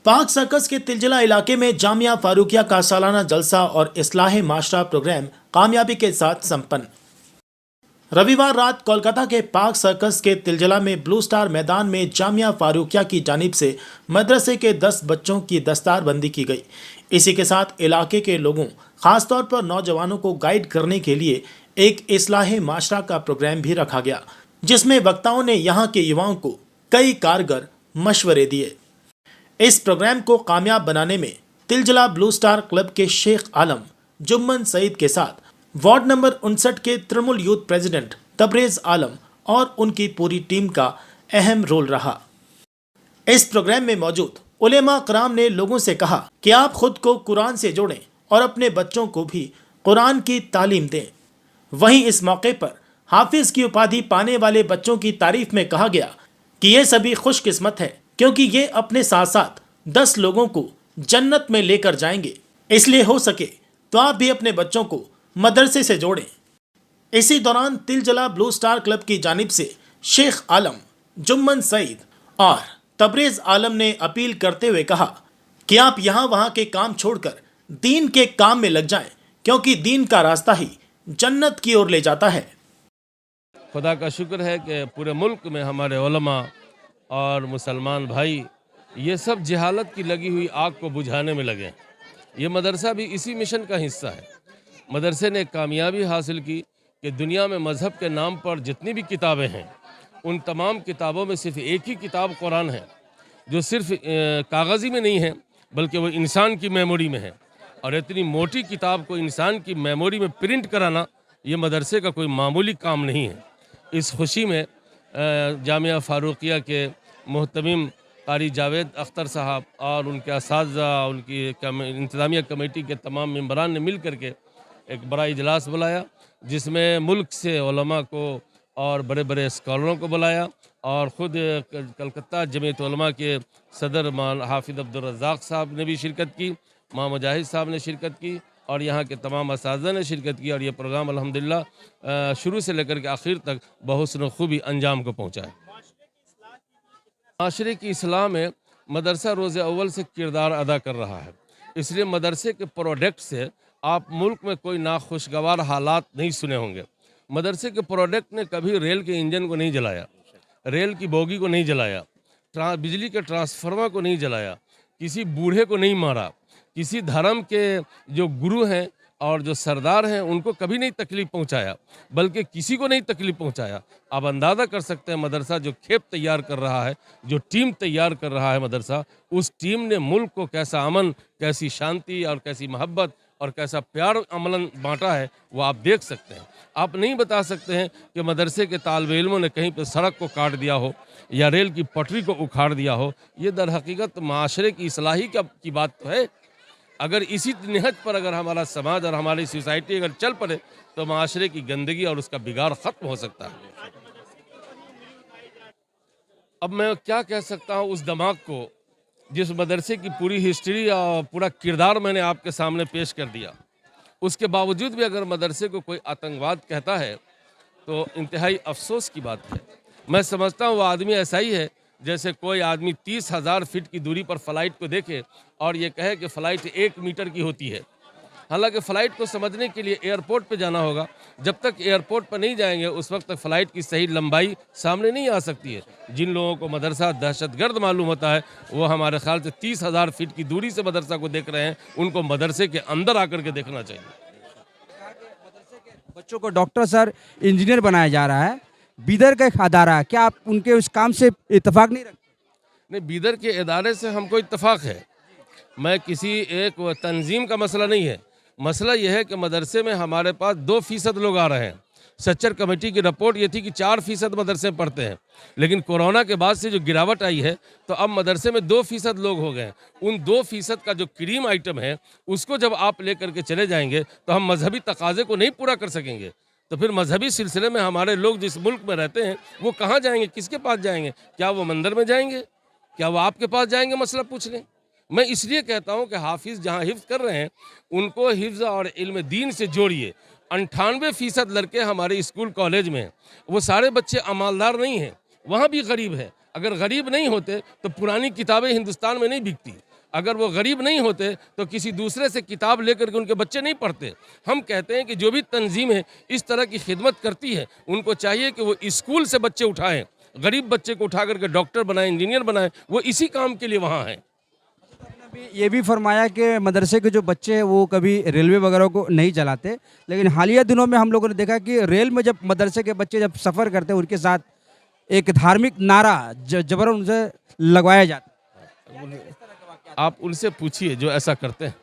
पाक सर्कस के तिलजिला इलाके में जामिया फारूकिया का सालाना जलसा और इस्लाह माशरा प्रोग्राम कामयाबी के साथ संपन्न। रविवार रात कोलकाता के पाक सर्कस के तिलजिला में ब्लू स्टार मैदान में जामिया फारूकिया की जानिब से मदरसे के 10 बच्चों की दस्तारबंदी की गई। इसी के साथ इलाके के लोगों, खासतौर पर नौजवानों को गाइड करने के लिए एक इस्लाह माशरा का प्रोग्राम भी रखा गया, जिसमें वक्ताओं ने यहाँ के युवाओं को कई कारगर मशवरे दिए। इस प्रोग्राम को कामयाब बनाने में तिलजिला ब्लू स्टार क्लब के शेख आलम जुम्मन सईद के साथ वार्ड नंबर 59 के तृणमूल यूथ प्रेसिडेंट तबरेज आलम और उनकी पूरी टीम का अहम रोल रहा। इस प्रोग्राम में मौजूद उलेमा कराम ने लोगों से कहा कि आप खुद को कुरान से जोड़ें और अपने बच्चों को भी कुरान की तालीम दें। वहीं इस मौके पर हाफिज की उपाधि पाने वाले बच्चों की तारीफ में कहा गया कि ये सभी खुशकिस्मत है, क्योंकि ये अपने साथ साथ 10 लोगों को जन्नत में लेकर जाएंगे। इसलिए हो सके तो आप भी अपने बच्चों को मदरसे से जोड़ें। इसी दौरान तिलजिला ब्लू स्टार क्लब की जानिब से शेख आलम, जुम्मन सईद और तबरेज आलम ने अपील करते हुए कहा कि आप यहाँ वहाँ के काम छोड़कर दीन के काम में लग जाएं, क्योंकि दीन का रास्ता ही जन्नत की ओर ले जाता है। खुदा का शुक्र है कि पूरे मुल्क में हमारे उलमा और मुसलमान भाई ये सब जहालत की लगी हुई आग को बुझाने में लगे। ये मदरसा भी इसी मिशन का हिस्सा है। मदरसे ने कामयाबी हासिल की कि दुनिया में मज़हब के नाम पर जितनी भी किताबें हैं, उन तमाम किताबों में सिर्फ एक ही किताब कुरान है, जो सिर्फ कागज़ी में नहीं है बल्कि वो इंसान की मेमोरी में है। और इतनी मोटी किताब को इंसान की मेमोरी में प्रिंट कराना ये मदरसे का कोई मामूली काम नहीं है। इस खुशी में जामिया फारूकिया के मोहतमिम कारी जावेद अख्तर साहब और उनके असातिज़ा, उनकी इंतज़ामिया कमेटी के तमाम मेंबरान ने मिल कर के एक बड़ा इजलास बुलाया, जिसमें मुल्क से उलमा को और बड़े बड़े स्कॉलरों को बुलाया और ख़ुद कलकत्ता जमीयत उलमा के सदर हाफिज़ अब्दुल रज़्ज़ाक़ साहब ने भी शिरकत की, मां मुजाहिद साहब ने शिरकत की और यहाँ के तमाम असातिज़ा ने शिरकत की। और ये प्रोग्राम अल्हम्दुलिल्लाह शुरू से लेकर के आखिर तक बहुस्न खूबी अंजाम को पहुँचा है। माशरे की इस्लाह में मदरसा रोज़े अव्वल से किरदार अदा कर रहा है, इसलिए मदरसे के प्रोडक्ट से आप मुल्क में कोई नाखुशगवार हालात नहीं सुने होंगे। मदरसे के प्रोडक्ट ने कभी रेल के इंजन को नहीं जलाया, रेल की बोगी को नहीं जलाया, बिजली के ट्रांसफार्मर को नहीं जलाया, किसी बूढ़े को नहीं मारा, किसी धर्म के जो गुरु हैं और जो सरदार हैं उनको कभी नहीं तकलीफ़ पहुंचाया, बल्कि किसी को नहीं तकलीफ़ पहुंचाया। आप अंदाज़ा कर सकते हैं मदरसा जो खेप तैयार कर रहा है, जो टीम तैयार कर रहा है मदरसा, उस टीम ने मुल्क को कैसा अमन, कैसी शांति और कैसी मोहब्बत और कैसा प्यार अमलन बांटा है, वो आप देख सकते हैं। आप नहीं बता सकते हैं कि मदरसे के तालिबे इल्मों ने कहीं पर सड़क को काट दिया हो या रेल की पटरी को उखाड़ दिया हो। ये दर हकीकत माशरे की इस्लाही की बात तो है। अगर इसी नहज पर अगर हमारा समाज और हमारी सोसाइटी अगर चल पड़े तो माशरे की गंदगी और उसका बिगाड़ ख़त्म हो सकता है। अब मैं क्या कह सकता हूँ उस दिमाग को, जिस मदरसे की पूरी हिस्ट्री और पूरा किरदार मैंने आपके सामने पेश कर दिया, उसके बावजूद भी अगर मदरसे को कोई आतंकवाद कहता है तो इंतहाई अफसोस की बात है। मैं समझता हूँ वो आदमी ऐसा ही है जैसे कोई आदमी 30,000 फीट की दूरी पर फ़्लाइट को देखे और ये कहे कि फ़्लाइट 1 मीटर की होती है। हालांकि फ़्लाइट को समझने के लिए एयरपोर्ट पे जाना होगा। जब तक एयरपोर्ट पर नहीं जाएंगे उस वक्त तक फ़्लाइट की सही लंबाई सामने नहीं आ सकती है। जिन लोगों को मदरसा दहशतगर्द मालूम होता है वो हमारे ख्याल से 30,000 फीट की दूरी से मदरसा को देख रहे हैं, उनको मदरसे के अंदर आकर के देखना चाहिए। बच्चों को डॉक्टर सर, इंजीनियर बनाया जा रहा है, बीदर का एक अदारा, क्या आप उनके उस काम से इत्तेफाक नहीं रखते? नहीं, बीदर के इदारे से हमको इत्तेफाक है। मैं किसी एक तंजीम का मसला नहीं है। मसला यह है कि मदरसे में हमारे पास 2% लोग आ रहे हैं। सच्चर कमेटी की रिपोर्ट ये थी कि 4% मदरसे में पढ़ते हैं, लेकिन कोरोना के बाद से जो गिरावट आई है तो अब मदरसे में 2% लोग हो गए। उन 2% का जो क्रीम आइटम है उसको जब आप लेकर के चले जाएंगे तो हम मजहबी तकाजे को नहीं पूरा कर सकेंगे। तो फिर मजहबी सिलसिले में हमारे लोग जिस मुल्क में रहते हैं वो कहाँ जाएंगे, किसके पास जाएंगे? क्या वो मंदिर में जाएंगे? क्या वो आपके पास जाएंगे मसला पूछने? मैं इसलिए कहता हूँ कि हाफिज़ जहाँ हिफ्ज़ कर रहे हैं उनको हिफ्ज़ और इल्म दीन से जोड़िए। 98% लड़के हमारे स्कूल कॉलेज में हैं, वो सारे बच्चे अमालदार नहीं हैं, वहाँ भी गरीब है। अगर गरीब नहीं होते तो पुरानी किताबें हिंदुस्तान में नहीं बिकती। اگر وہ غریب نہیں ہوتے تو کسی دوسرے سے کتاب لے کر کے ان کے بچے نہیں پڑھتے. ہم کہتے ہیں کہ جو بھی تنظیمیں اس طرح کی خدمت کرتی ہے ان کو چاہیے کہ وہ اسکول سے بچے اٹھائیں, غریب بچے کو اٹھا کر کے ڈاکٹر بنائیں, انجینئر بنائیں, وہ اسی کام کے لیے وہاں ہیں. یہ بھی فرمایا کہ مدرسے کے جو بچے ہیں وہ کبھی ریلوے وغیرہ کو نہیں چلاتے, لیکن حالیہ دنوں میں ہم لوگوں نے دیکھا کہ ریل میں جب مدرسے کے بچے جب سفر کرتے ہیں ان کے ساتھ ایک دھارمک نعرہ جبراً ان سے لگوایا جاتا ہے. آپ ان سے پوچھیے جو ایسا کرتے ہیں,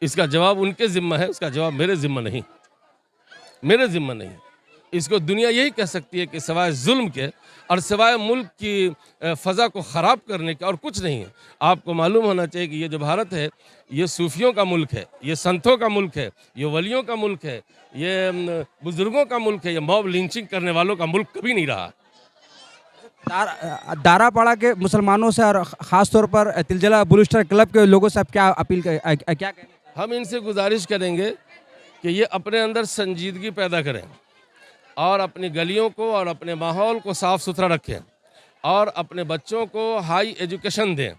اس کا جواب ان کے ذمہ ہے, اس کا جواب میرے ذمہ نہیں, میرے ذمہ نہیں. اس کو دنیا یہی کہہ سکتی ہے کہ سوائے ظلم کے اور سوائے ملک کی فضا کو خراب کرنے کے اور کچھ نہیں ہے. آپ کو معلوم ہونا چاہیے کہ یہ جو بھارت ہے یہ صوفیوں کا ملک ہے, یہ سنتوں کا ملک ہے, یہ ولیوں کا ملک ہے, یہ بزرگوں کا ملک ہے. یہ موب لنچنگ کرنے والوں کا ملک کبھی نہیں رہا. دارا پاڑا کے مسلمانوں سے اور خاص طور پر تلجلا بلوسٹر کلب کے لوگوں سے آپ کیا اپیل کیا کہنا چاہیں؟ ہم ان سے گزارش کریں گے کہ یہ اپنے اندر سنجیدگی پیدا کریں اور اپنی گلیوں کو اور اپنے ماحول کو صاف ستھرا رکھیں اور اپنے بچوں کو ہائی ایجوکیشن دیں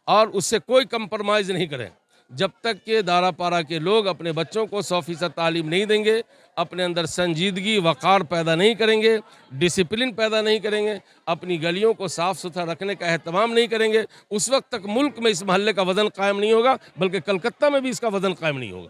اور اس سے کوئی کمپرمائز نہیں کریں. جب تک کہ دارا پارا کے لوگ اپنے بچوں کو 100% تعلیم نہیں دیں گے, اپنے اندر سنجیدگی وقار پیدا نہیں کریں گے, ڈسپلن پیدا نہیں کریں گے, اپنی گلیوں کو صاف ستھرا رکھنے کا اہتمام نہیں کریں گے, اس وقت تک ملک میں اس محلے کا وزن قائم نہیں ہوگا, بلکہ کلکتہ میں بھی اس کا وزن قائم نہیں ہوگا.